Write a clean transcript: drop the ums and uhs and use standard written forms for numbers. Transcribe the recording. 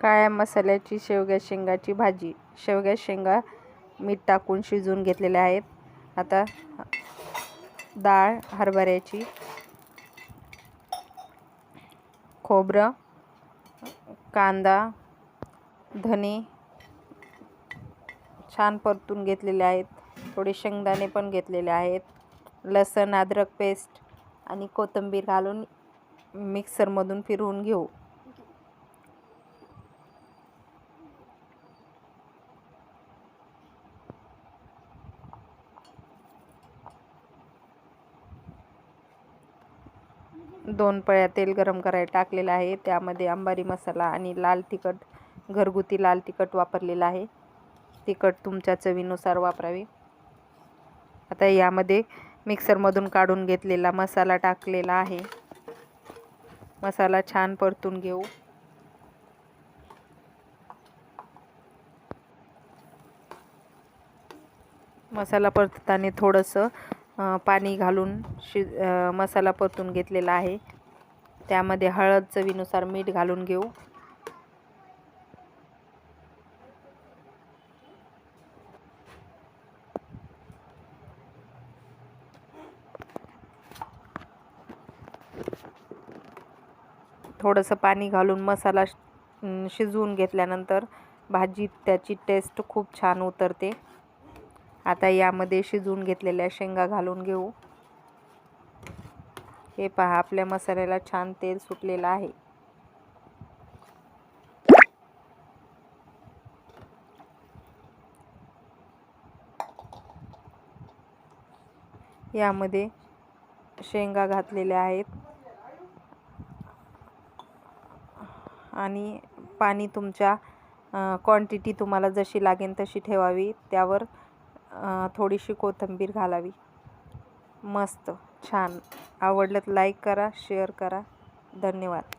काळ्या मसाल्याची शेवग्या शेंगाची भाजी. शेवग्या शेंगा मीठ टाकून शिजवून घेतलेल्या आहेत. आता डाळ हरभऱ्याची, खोबरं, कांदा, धने छान परतून घेतलेले आहेत. थोडे शेंगदाणे पण घेतलेले आहेत. लसण अद्रक पेस्ट आणि कोथिंबीर घालून मिक्सरमधून फिरवून घेऊ. दोन पळ्या तेल गरम करायला टाकलेलं आहे. त्यामध्ये अंबारी मसाला आणि लाल तिखट, घरगुती लाल तिखट वापरलेलं आहे. तिखट तुमच्या चवीनुसार वापरावे. आता यामध्ये मिक्सरमधून काढून घेतलेला मसाला टाकलेला आहे. मसाला छान परतून घेऊ. मसाला परतताना थोडंसं पाणी घालून मसाला परतून घेतलेला आहे. त्यामध्ये हळद, चवीनुसार मीठ घालून घेऊ. थोडंसं पाणी घालून मसाला शिजवून घेतल्यानंतर भाजीत त्याची टेस्ट खूप छान उतरते. आता यामध्ये शिजवून घेतलेल्या शेंगा घालून घेऊ. हे पहा, आपल्या मसाल्याला छान तेल सुटलेलं आहे. यामध्ये शेंगा घातलेल्या आहेत आणि पाणी तुमच्या क्वांटिटी तुम्हाला जशी लागेल तशी ठेवावी. त्यावर थोडीशी कोथिंबीर घालावी. मस्त छान. आवडलं तर लाईक करा, शेअर करा. धन्यवाद.